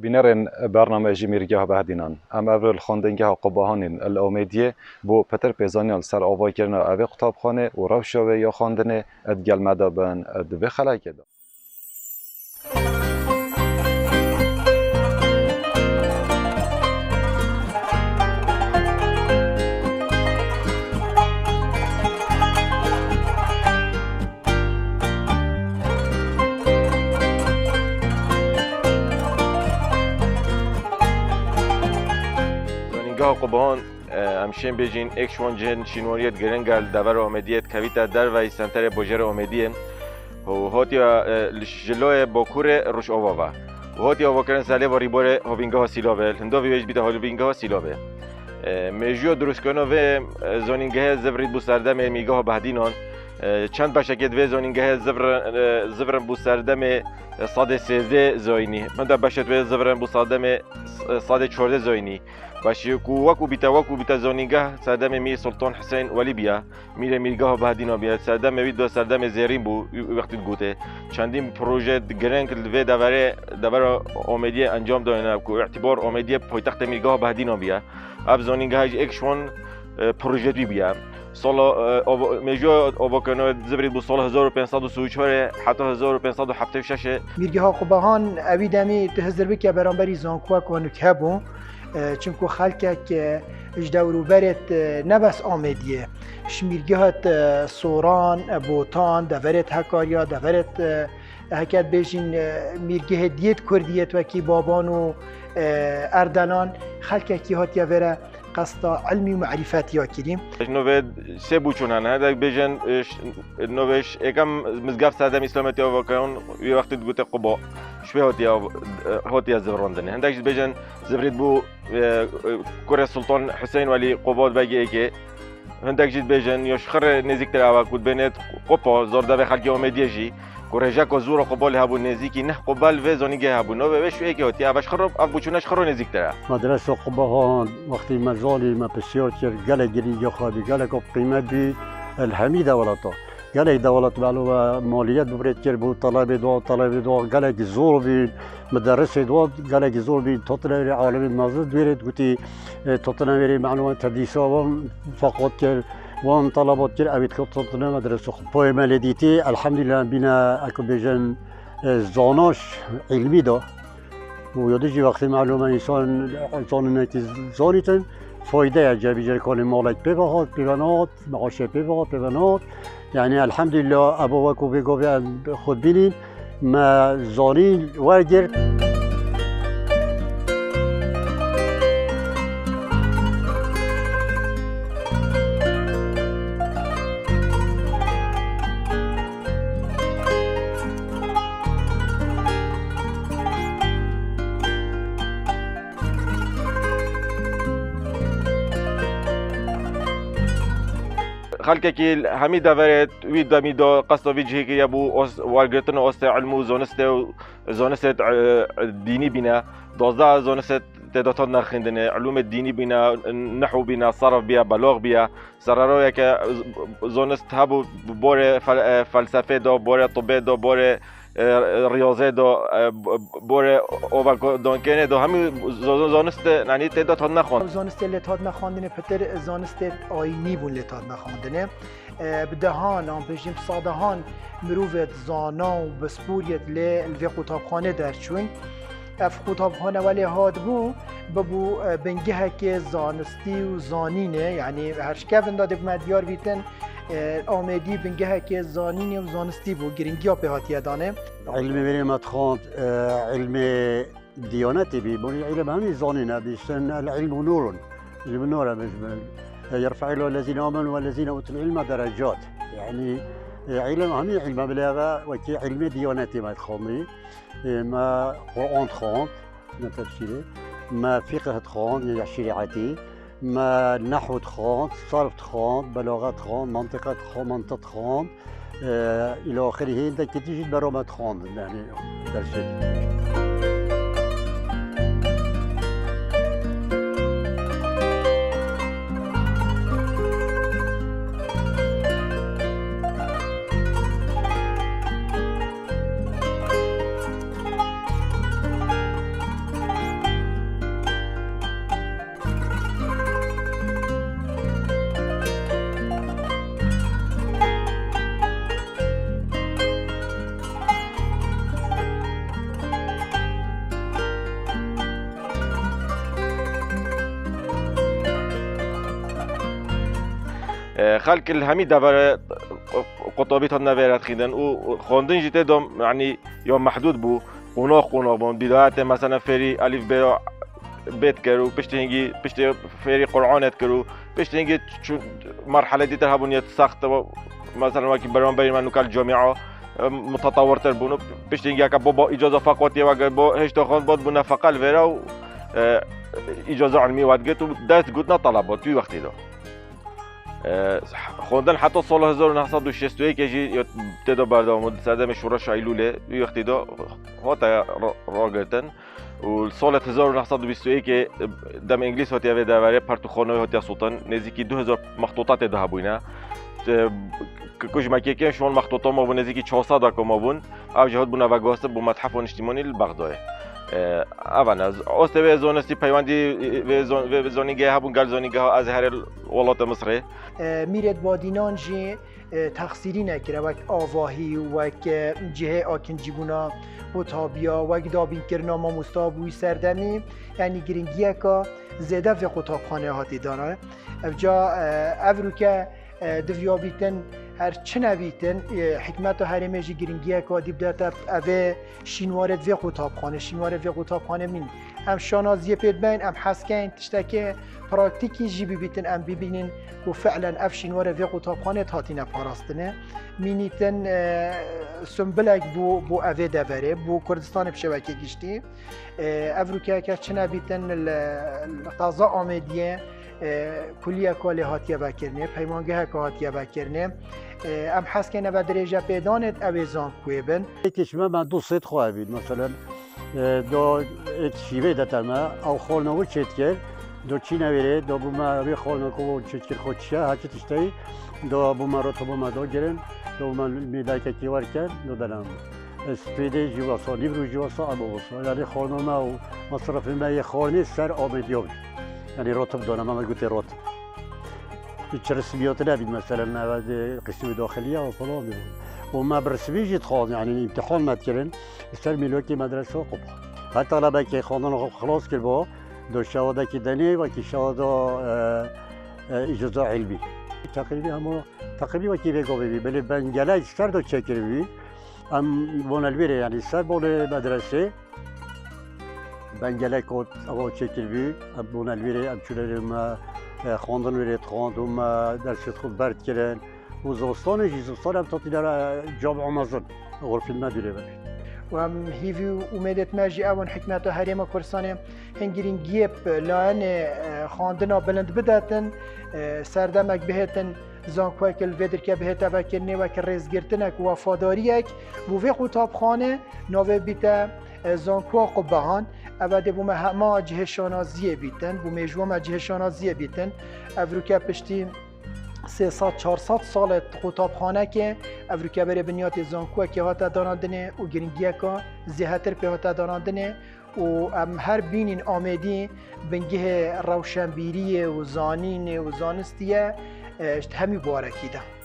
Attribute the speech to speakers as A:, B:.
A: بنرن برنامج میرگاه بهدینان ام اول خواندنگاه قبهان الامیدیه بو پتر پیزانیال سر آوای کرنا اوی قطابخانه و روشاوه یا خواندنه ادگل مدابن ادوی خلاکه دا.
B: قبهان همشین بیجین اکشون جن شنوریت گرنگال داور آمدیت کویتا در و سنتر بوجر آمدیه و هاتیا جلوی باکور روش آوا و هاتیا واکرن ساله وری باره هوینگاه سیلاول هندو ویج بیت هوینگاه سیلاول مجیو درست کنه و زونینگه زبرید بوسردم میگاه بهدینان چند باشکت و زونینگه زبرن بوسردم صاد سیزده زاینی من در باشد و زبرن بوسردم صاد چهارده زاینی باشه وکو بیتا زونینگه سردم می سلطان حسین ولی بیا میره میرگاه بهدینا بیا سردم می دو سردم زیرین بو وقتی گوته چندین پروژه گرنگ و داور آمدیه انجام دادن کو اعتبار آمدیه پایتخت میرگاه بهدینا بیا اب زونینگه هج اکشون پروژه بیا سال میجو آباکنه زبرید بو سال 1534 حتی 1576
C: میرگاه قبهان اویدمی تهزر بکه برانبری زانکوا کنو کبون چونکو خلکه که اجدورو برت نبس آمدیه شمیرگهات سوران بوتان دورت هکاریا دورت هکت بیشین میرگه دیت کردیت و کی بابان و اردنان خلکه کی هات یوره قصد علمی و معرفت یا کریم
B: نوید سه بوچونن هذا بیشن نویش اکم مزگاف سردم اسلامیتی و واقعاً یه وقتی گوته قبا شوی هاتیا زبراندنه هندش بیشن زبرید بو کره سلطان حسین ولی قباد بگی که هندش بیشن یشخر نزدیکتر آوا کود بینت قبا زرده به خلکی آمدیه جی کره کو زور قبال هبو نزدیکی نه قبال و زنیگه هبو نو و شوی که هاتیا باش خراب ابوچونش خرو نزدیکتره
D: مدرسه قبهان وقتی مزالی ما بسیار گله گری یا خابی گله کو قیمت بی الحمیده ولتا گله دولت معلومه مالیات ببرد کرد بود طلب دو گله زور بی مدرسه دو گله زور بی تطلع عالم نازد بیرد گویی تطلع بیری معلومه تدریس آوام فقط کرد وان طلبات كل أبيت كتطنا مدرسة خبوي مالديتي الحمد لله بنا أكو بيجن زاناش علمي ده ويدجي وقت معلومة إنسان نيتي زانيتن فايدة جابي جري كل مالك بيبانات معاش بيبانات يعني الحمد لله أبو وكو بيجو خد بيني ما زانين واجر
B: خلکه که همی داورت وید دمی دا قصد ویجهی که یبو وارگرتن است علم و زانست دینی بینه 12 زانست تعداد نخندنه علوم دینی بینه نحو بینه صرف بیا بلاغ بیا سررای که زانست هبو بار فلسفه دا بار طب دا بار ریاضه دا بار اوباکدانکنه دا همین زانست یعنی تعداد نخوند
C: زانست لتاد نخواندنه پتر زانست آینی بون لتاد نخواندنه بدهان آن بجیم صادهان مروفت زانا و بسپوریت لوی قطابخانه درچون اف قطابخانه ولی هاد ببو بنگه که زانستی و زانینه یعنی هرشکف انداده بمدیار بیتن آمدی بنگه که زانینی و زانستی بو گرینگی ها به هاتیه دانه
D: علم بینیمت خواند علم دیانتی بی بونی علم همین زانینه بیشتن العلم نور علم نور يرفع له الذين آمنوا والذين أوتوا العلم درجات يعني علم همین علم بلاغه وكي علم ديانتي ما تخومي ما قرآن خواند نتفسيره ما فقه خان شريعتي، ما نحو خان، صرف خان، بلاغة خان، منطقة خان، منطق خان إلى آخره. أنت كتيجي برامج خان يعني درسي.
B: خلق الهمی دور قطابی تا نویرد خیدن و خواندن جیته دام یعنی یا محدود بو قناق بون بداية مثلا فری الف ب بیت کرو پشت فری قرآنت کرو پشت هنگی مرحله دیتر هبونیت سخت مثلا وقتی برام بین منو کل جامعه متطورتر بونو پشت هنگی که با اجازه فقاطی و با هشت خواند بود بونه فقل ورا و اجازه علمی ودگت و دست گود نه طلبات توی وقتی دا خوندن حتی سال 1961 که ابتدا بردام صدم شورش ایلوله توی وقتی دا هاتا را گرتن و سال 1921 که دم انگلیس هاتی اوه دواره پرتوخانه هاتی سلطان نزدیکی 2000 مخطوطات ده بوینه کش مکیکن شون مخطوطات ما بون نزدیکی 400 که ما بون او جهاد بونه و گاسته بو متحف اجتماعی بغداد اول از آسته زونستی پیوندی زونیگه هبون گل زونیگه ها از هر ولایت مصر
C: میرد بادینان جی تقصیری نکره وک آواهی وک جهه آکنجی بونا قطابیا وک دابین کرنا ما مستابوی سردمی یعنی گرینگیه که زیده و قطابخانه هاتی دانه افجا افرو که دویا بیتن هر چه نبیتن حکمت و حرمه جی گرینگیه که دیب دارت اوه شینوارد و قطابخانه من هم شانازیه پید بین هم حسکین تشتکه پراکتیکی جی بیتن هم ببینین و فعلا اف شینوارد و قطابخانه تاتینه پاراستنه مینیتن سنبلک بو اوه دوره بو کردستان بشبکه گشتی افروکه که چه نبیتن القضا آمدیه کلیه کالی هاتیه بکرنه پیمانگه که هاتیه بکرنه ام حس کنه و درجه پیدانت اویزان کوی بن
D: کشمه من دو سید خواه بید مثلا دو شیوه دتر ما او خورنو چیت کرد دو چی نویره دو بوما روی خورنو کو چیت کرد خودشه هرچی تشتی دو بوما رو تو بوما دو گرن دو بوما میدای که کیوار کرد دو دلم سپیده جواسا لیبرو جواسا ابوسا یعنی خورنو ما و مصرف ما یه خورنی سر آمدیاب يعني رطب دونه ما قلت رطب هيك رسميات نبي مثلا قسم داخليه وفلان وما برسمي جيت خاض يعني امتحان ما تكرن يستلمي لوكي مدرسه قبح حتى طلبه كي خاضن خلاص كلبا دو شهاده كي دني وكي شهاده اجازه علمي تقريبا وكي بيقو بي بل بنجلا سر دو تشكر بي ام بون البير يعني سر بون مدرسه بنجله کود او چکل بی ابون الویره ابچوله ما خواندن ویرت خواند و ما درس خود برد کردن و زوستان جیزوستان هم تاتی در جامعه مازن غرف المدیره باشد
C: و هم هیوی امیدت ماجی اون حکمت و حریم کردستان هنگیرین گیب لان خواندنا بلند بداتن سردمک بهتن زانکوی که الویدر که بهت وکرنه و که ریزگرتنک و وفاداریک بوی قطابخانه نوه بیته زانکوا قبهان اوده بوم همه جهه شانازیه بیتن بوم جوام جهه شانازیه بیتن افروکه پشتی 300-400 سال قطابخانه که افروکه بره بنیاد زانکوا که هاتا داناندنه و گرینگیه که زیهتر په هاتا داناندنه و هر بینین آمدی بنگه روشنبیری و زانین و زانستیه همی بارکی ده